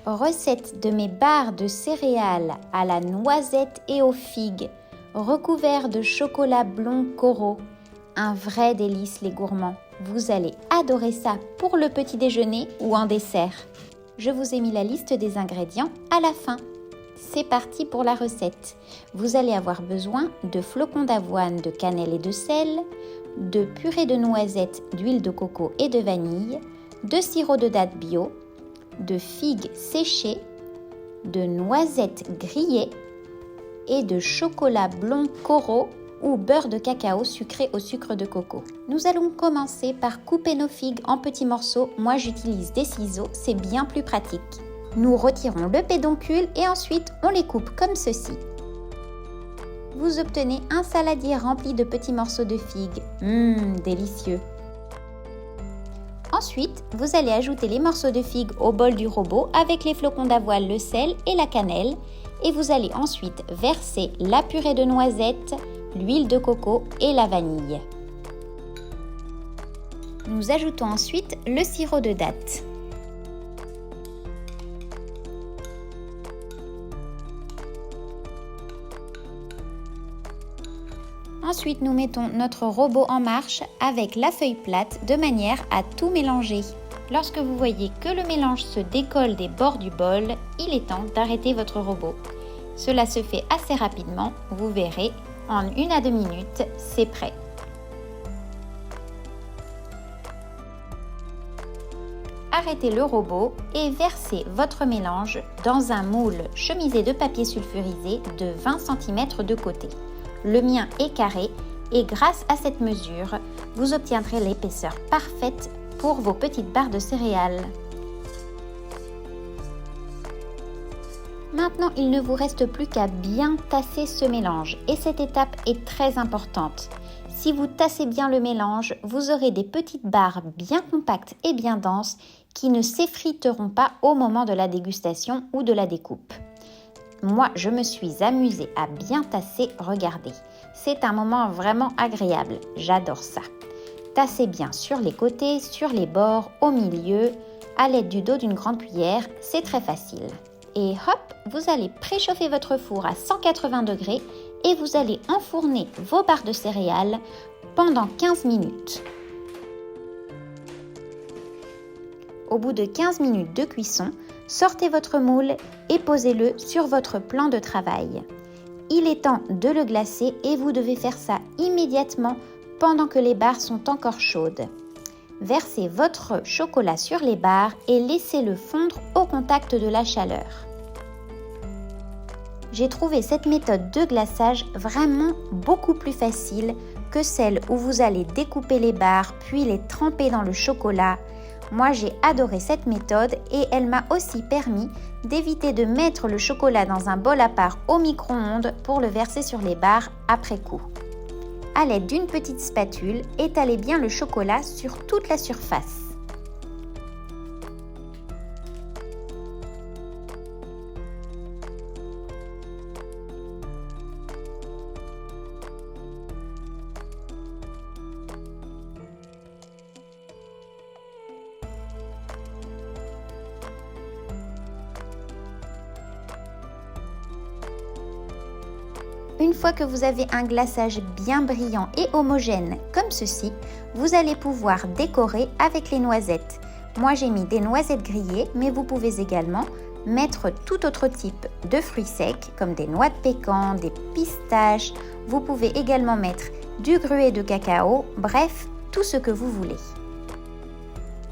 Recette de mes barres de céréales à la noisette et aux figues, recouverts de chocolat blond Koro. Un vrai délice les gourmands. Vous allez adorer ça pour le petit déjeuner ou en dessert. Je vous ai mis la liste des ingrédients à la fin. C'est parti pour la recette. Vous allez avoir besoin de flocons d'avoine, de cannelle et de sel, de purée de noisettes, d'huile de coco et de vanille, de sirop de date bio, de figues séchées, de noisettes grillées et de chocolat blond Koro ou beurre de cacao sucré au sucre de coco. Nous allons commencer par couper nos figues en petits morceaux. Moi, j'utilise des ciseaux, c'est bien plus pratique. Nous retirons le pédoncule et ensuite on les coupe comme ceci. Vous obtenez un saladier rempli de petits morceaux de figues. Délicieux! Ensuite, vous allez ajouter les morceaux de figues au bol du robot avec les flocons d'avoine, le sel et la cannelle. Et vous allez ensuite verser la purée de noisettes, l'huile de coco et la vanille. Nous ajoutons ensuite le sirop de date. Ensuite, nous mettons notre robot en marche avec la feuille plate de manière à tout mélanger. Lorsque vous voyez que le mélange se décolle des bords du bol, il est temps d'arrêter votre robot. Cela se fait assez rapidement, vous verrez, en 1 à 2 minutes, c'est prêt. Arrêtez le robot et versez votre mélange dans un moule chemisé de papier sulfurisé de 20 cm de côté. Le mien est carré et grâce à cette mesure, vous obtiendrez l'épaisseur parfaite pour vos petites barres de céréales. Maintenant, il ne vous reste plus qu'à bien tasser ce mélange et cette étape est très importante. Si vous tassez bien le mélange, vous aurez des petites barres bien compactes et bien denses qui ne s'effriteront pas au moment de la dégustation ou de la découpe. Moi, je me suis amusée à bien tasser, regardez. C'est un moment vraiment agréable, j'adore ça. Tassez bien sur les côtés, sur les bords, au milieu, à l'aide du dos d'une grande cuillère, c'est très facile. Et hop, vous allez préchauffer votre four à 180 degrés et vous allez enfourner vos barres de céréales pendant 15 minutes. Au bout de 15 minutes de cuisson, sortez votre moule et posez-le sur votre plan de travail. Il est temps de le glacer et vous devez faire ça immédiatement pendant que les barres sont encore chaudes. Versez votre chocolat sur les barres et laissez-le fondre au contact de la chaleur. J'ai trouvé cette méthode de glaçage vraiment beaucoup plus facile que celle où vous allez découper les barres puis les tremper dans le chocolat. Moi, j'ai adoré cette méthode et elle m'a aussi permis d'éviter de mettre le chocolat dans un bol à part au micro-ondes pour le verser sur les barres après coup. À l'aide d'une petite spatule, étalez bien le chocolat sur toute la surface. Une fois que vous avez un glaçage bien brillant et homogène comme ceci, vous allez pouvoir décorer avec les noisettes. Moi j'ai mis des noisettes grillées, mais vous pouvez également mettre tout autre type de fruits secs comme des noix de pécan, des pistaches. Vous pouvez également mettre du gruau de cacao, bref, tout ce que vous voulez.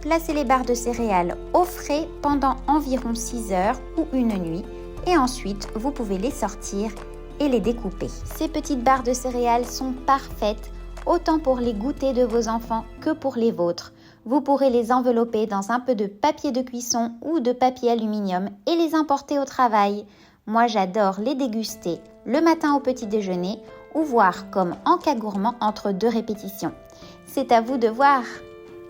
Placez les barres de céréales au frais pendant environ 6 heures ou une nuit et ensuite vous pouvez les sortir et les découper. Ces petites barres de céréales sont parfaites autant pour les goûters de vos enfants que pour les vôtres. Vous pourrez les envelopper dans un peu de papier de cuisson ou de papier aluminium et les emporter au travail. Moi, j'adore les déguster le matin au petit déjeuner ou voir comme en cas gourmand entre 2 répétitions. C'est à vous de voir.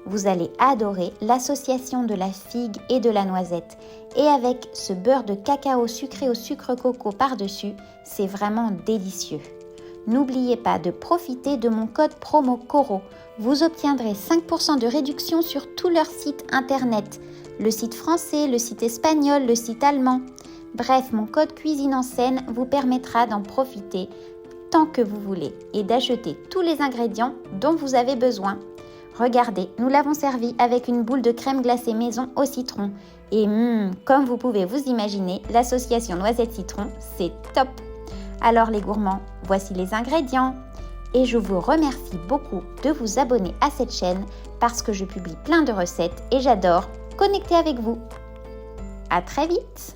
Vous allez adorer l'association de la figue et de la noisette. Et avec ce beurre de cacao sucré au sucre coco par-dessus, c'est vraiment délicieux. N'oubliez pas de profiter de mon code promo Koro. Vous obtiendrez 5% de réduction sur tout leur site internet. le site français, le site espagnol, le site allemand. Bref, mon code Cuisine en Scène vous permettra d'en profiter tant que vous voulez et d'acheter tous les ingrédients dont vous avez besoin. Regardez, nous l'avons servi avec une boule de crème glacée maison au citron. Et comme vous pouvez vous imaginer, l'association noisette-citron, c'est top! Alors les gourmands, voici les ingrédients. Et je vous remercie beaucoup de vous abonner à cette chaîne parce que je publie plein de recettes et j'adore connecter avec vous. À très vite!